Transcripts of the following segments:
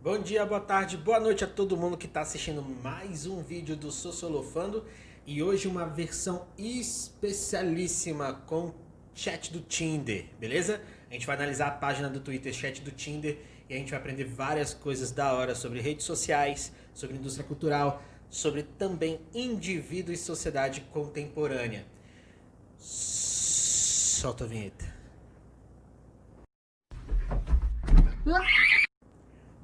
Bom dia, boa tarde, boa noite a todo mundo que está assistindo mais um vídeo do Sociolofando e hoje uma versão especialíssima com chat do Tinder, beleza? A gente vai analisar a página do Twitter, chat do Tinder, e a gente vai aprender várias coisas da hora sobre redes sociais, sobre indústria cultural, sobre também indivíduo e sociedade contemporânea. Solta a vinheta.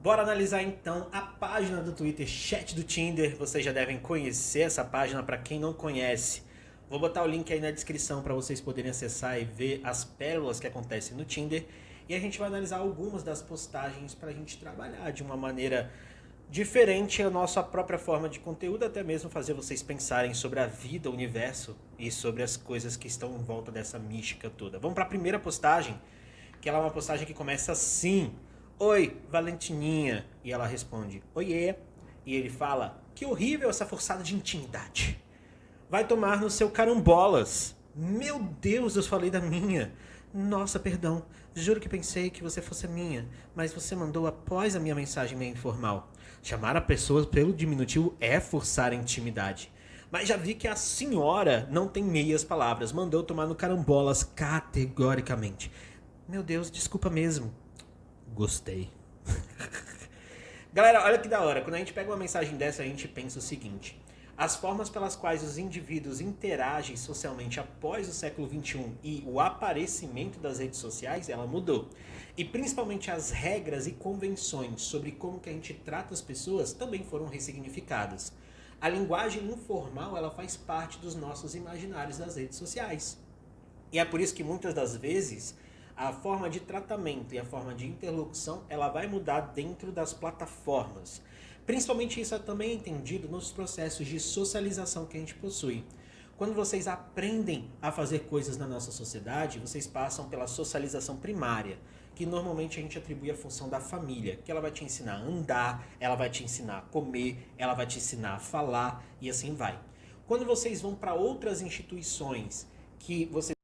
Bora analisar então a página do Twitter, chat do Tinder. Vocês já devem conhecer essa página, para quem não conhece. Vou botar o link aí na descrição para vocês poderem acessar e ver as pérolas que acontecem no Tinder. E a gente vai analisar algumas das postagens para a gente trabalhar de uma maneira diferente a nossa própria forma de conteúdo, até mesmo fazer vocês pensarem sobre a vida, o universo e sobre as coisas que estão em volta dessa mística toda. Vamos para a primeira postagem, que ela é uma postagem que começa assim: Oi, Valentininha. E ela responde, oiê. E ele fala, que horrível essa forçada de intimidade. Vai tomar no seu carambolas. Meu Deus, eu falei da minha. Nossa, perdão. Juro que pensei que você fosse minha, mas você mandou após a minha mensagem meio informal. Chamar a pessoa pelo diminutivo é forçar a intimidade. Mas já vi que a senhora não tem meias palavras. Mandou tomar no carambolas categoricamente. Meu Deus, desculpa mesmo. Gostei. Galera, olha que da hora. Quando a gente pega uma mensagem dessa, a gente pensa o seguinte: as formas pelas quais os indivíduos interagem socialmente após o século XXI e o aparecimento das redes sociais, ela mudou. E principalmente as regras e convenções sobre como que a gente trata as pessoas também foram ressignificadas. A linguagem informal, ela faz parte dos nossos imaginários das redes sociais. E é por isso que muitas das vezes a forma de tratamento e a forma de interlocução ela vai mudar dentro das plataformas. Principalmente isso é também entendido nos processos de socialização que a gente possui. Quando vocês aprendem a fazer coisas na nossa sociedade, vocês passam pela socialização primária, que normalmente a gente atribui à função da família, que ela vai te ensinar a andar, ela vai te ensinar a comer, ela vai te ensinar a falar e assim vai. Quando vocês vão para outras instituições que vocês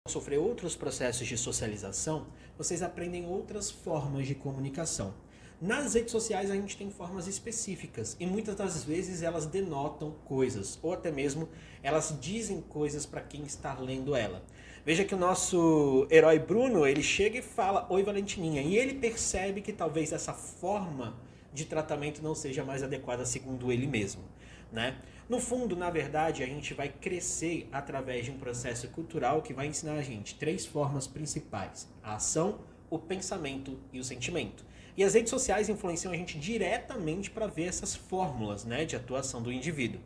sofrer outros processos de socialização, vocês aprendem outras formas de comunicação. Nas redes sociais a gente tem formas específicas e muitas das vezes elas denotam coisas ou até mesmo elas dizem coisas para quem está lendo ela. Veja que o nosso herói Bruno, ele chega e fala oi Valentininha, e ele percebe que talvez essa forma de tratamento não seja mais adequada segundo ele mesmo, né? No fundo, na verdade, a gente vai crescer através de um processo cultural que vai ensinar a gente três formas principais: a ação, o pensamento e o sentimento. E as redes sociais influenciam a gente diretamente para ver essas fórmulas, né, de atuação do indivíduo.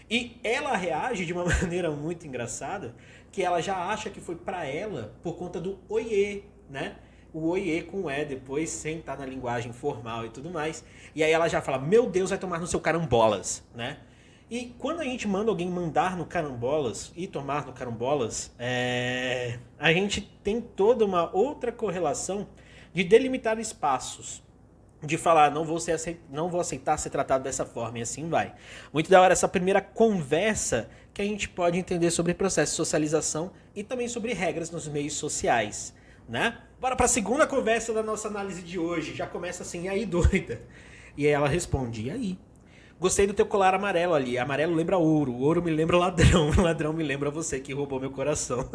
E ela reage de uma maneira muito engraçada, que ela já acha que foi para ela por conta do oiê, né? O oiê com E depois, sem estar na linguagem formal e tudo mais. E aí ela já fala, meu Deus, vai tomar no seu carambolas, né? E quando a gente manda alguém mandar no carambolas e tomar no carambolas, a gente tem toda uma outra correlação de delimitar espaços, de falar, não vou aceitar ser tratado dessa forma, e assim vai. Muito da hora essa primeira conversa que a gente pode entender sobre processo de socialização e também sobre regras nos meios sociais, né? Bora para a segunda conversa da nossa análise de hoje. Já começa assim, e aí, doida? E aí ela responde, e aí? Gostei do teu colar amarelo ali. Amarelo lembra ouro. Ouro me lembra ladrão. Ladrão me lembra você que roubou meu coração.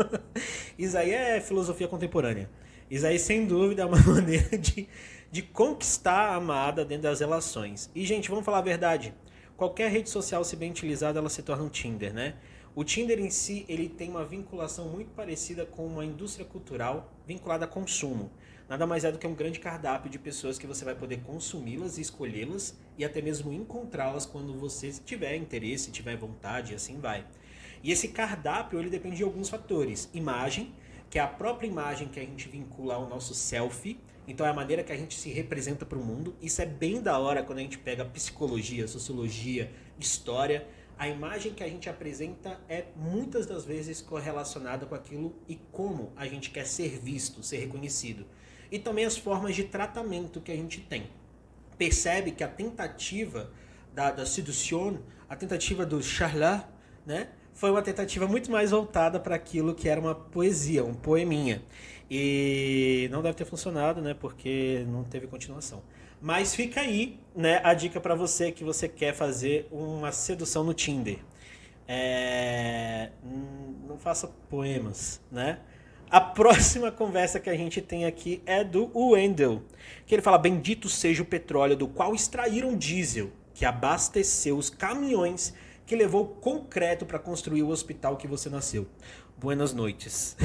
Isso aí é filosofia contemporânea. Isso aí, sem dúvida, é uma maneira de conquistar a amada dentro das relações. E, gente, vamos falar a verdade. Qualquer rede social, se bem utilizada, ela se torna um Tinder, né? O Tinder em si, ele tem uma vinculação muito parecida com uma indústria cultural vinculada a consumo. Nada mais é do que um grande cardápio de pessoas que você vai poder consumi-las e escolhê-las e até mesmo encontrá-las quando você tiver interesse, tiver vontade e assim vai. E esse cardápio, ele depende de alguns fatores. Imagem, que é a própria imagem que a gente vincula ao nosso selfie. Então é a maneira que a gente se representa para o mundo. Isso é bem da hora quando a gente pega psicologia, sociologia, história. A imagem que a gente apresenta é muitas das vezes correlacionada com aquilo e como a gente quer ser visto, ser reconhecido. E também as formas de tratamento que a gente tem. Percebe que a tentativa da sedução, a tentativa do charlat, né, foi uma tentativa muito mais voltada para aquilo que era uma poesia, um poeminha. E não deve ter funcionado, né? Porque não teve continuação. Mas fica aí, né, a dica para você que você quer fazer uma sedução no Tinder. Não faça poemas, né? A próxima conversa que a gente tem aqui é do Wendell, que ele fala: bendito seja o petróleo do qual extraíram diesel, que abasteceu os caminhões que levou concreto para construir o hospital que você nasceu. Buenas noites.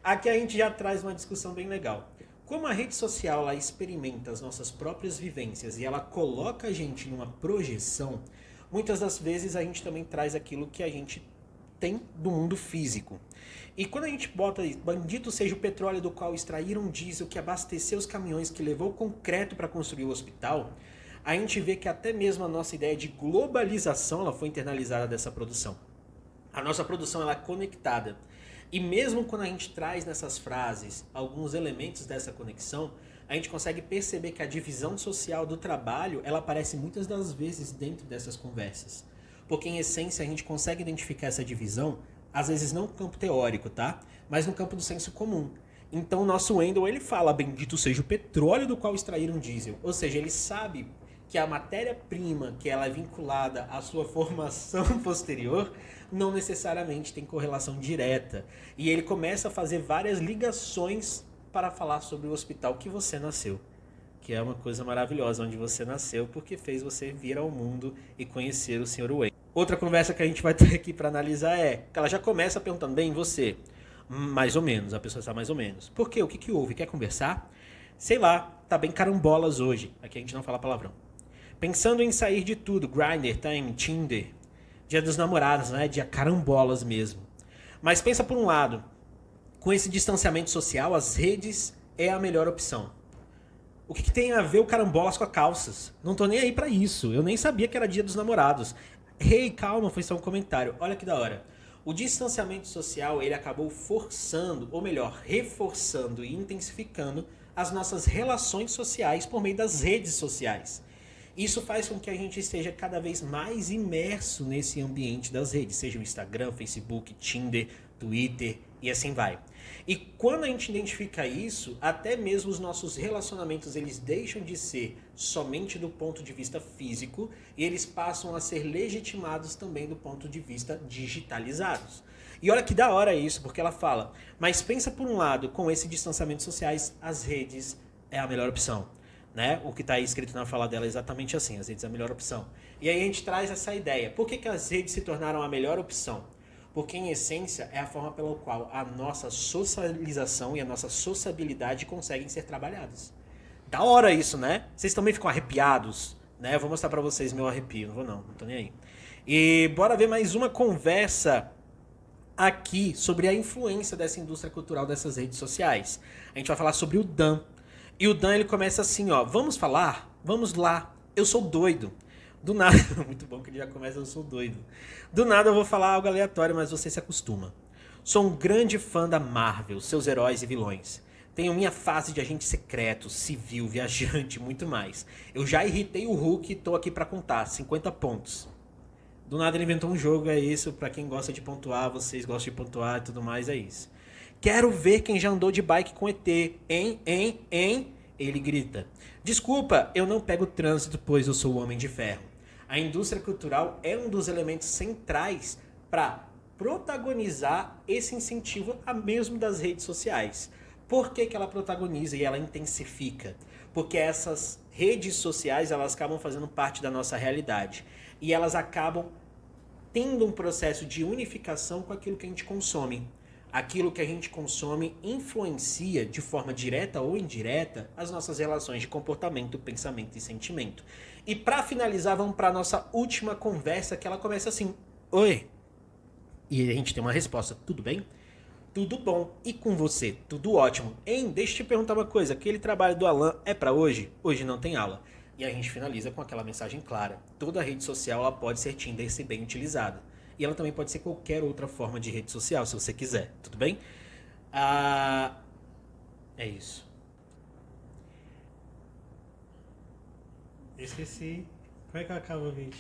Aqui a gente já traz uma discussão bem legal. Como a rede social ela experimenta as nossas próprias vivências e ela coloca a gente numa projeção, muitas das vezes a gente também traz aquilo que a gente tem do mundo físico. E quando a gente bota bendito seja o petróleo do qual extraíram diesel que abasteceu os caminhões que levou concreto para construir o hospital, a gente vê que até mesmo a nossa ideia de globalização ela foi internalizada dessa produção. A nossa produção ela é conectada. E mesmo quando a gente traz nessas frases alguns elementos dessa conexão, a gente consegue perceber que a divisão social do trabalho ela aparece muitas das vezes dentro dessas conversas. Porque em essência a gente consegue identificar essa divisão, às vezes não no campo teórico, tá? Mas no campo do senso comum. Então o nosso Wendell ele fala: bendito seja o petróleo do qual extraíram diesel. Ou seja, ele sabe que a matéria-prima que ela é vinculada à sua formação posterior não necessariamente tem correlação direta. E ele começa a fazer várias ligações para falar sobre o hospital que você nasceu. Que é uma coisa maravilhosa, onde você nasceu, porque fez você vir ao mundo e conhecer o Sr. Wayne. Outra conversa que a gente vai ter aqui para analisar é que ela já começa perguntando: bem, você? Mais ou menos, a pessoa está mais ou menos. Por quê? O que houve? Quer conversar? Sei lá, tá bem carambolas hoje. Aqui a gente não fala palavrão. Pensando em sair de tudo, Grindr, Time, Tinder, Dia dos Namorados, né? Dia carambolas mesmo. Mas pensa por um lado, com esse distanciamento social, as redes é a melhor opção. O que tem a ver o carambolas com a calças? Não tô nem aí pra isso. Eu nem sabia que era Dia dos Namorados. Hey, calma, foi só um comentário. Olha que da hora. O distanciamento social, ele acabou forçando, ou melhor, reforçando e intensificando as nossas relações sociais por meio das redes sociais. Isso faz com que a gente esteja cada vez mais imerso nesse ambiente das redes, seja o Instagram, Facebook, Tinder, Twitter e assim vai. E quando a gente identifica isso, até mesmo os nossos relacionamentos eles deixam de ser somente do ponto de vista físico e eles passam a ser legitimados também do ponto de vista digitalizados. E olha que da hora isso, porque ela fala: mas pensa por um lado, com esse distanciamento sociais, as redes é a melhor opção. Né? O que está aí escrito na fala dela é exatamente assim: as redes é a melhor opção. E aí a gente traz essa ideia. Por que as redes se tornaram a melhor opção? Porque, em essência, é a forma pela qual a nossa socialização e a nossa sociabilidade conseguem ser trabalhadas. Da hora isso, né? Vocês também ficam arrepiados, né? Eu vou mostrar pra vocês meu arrepio. Não vou não tô nem aí. E bora ver mais uma conversa aqui sobre a influência dessa indústria cultural dessas redes sociais. A gente vai falar sobre o Dan. E o Dan ele começa assim, ó: vamos falar? Vamos lá. Eu sou doido. Do nada, muito bom que ele já começa: eu sou doido. Do nada eu vou falar algo aleatório, mas você se acostuma. Sou um grande fã da Marvel, seus heróis e vilões. Tenho minha fase de agente secreto, civil, viajante e muito mais. Eu já irritei o Hulk e tô aqui pra contar, 50 pontos. Do nada ele inventou um jogo, é isso. Pra quem gosta de pontuar, vocês gostam de pontuar e tudo mais, é isso. Quero ver quem já andou de bike com ET. Hein? Ele grita. Desculpa, eu não pego trânsito, pois eu sou o Homem de Ferro. A indústria cultural é um dos elementos centrais para protagonizar esse incentivo a mesmo das redes sociais. Por que ela protagoniza e ela intensifica? Porque essas redes sociais elas acabam fazendo parte da nossa realidade. E elas acabam tendo um processo de unificação com aquilo que a gente consome. Aquilo que a gente consome influencia de forma direta ou indireta as nossas relações de comportamento, pensamento e sentimento. E para finalizar, vamos para a nossa última conversa, que ela começa assim: oi. E a gente tem uma resposta: tudo bem? Tudo bom. E com você? Tudo ótimo. Hein? Deixa eu te perguntar uma coisa: aquele trabalho do Alan é para hoje? Hoje não tem aula. E a gente finaliza com aquela mensagem clara: toda rede social ela pode ser Tinder se bem utilizada. E ela também pode ser qualquer outra forma de rede social, se você quiser. Tudo bem? É isso. Esqueci. Como é que acaba o vídeo?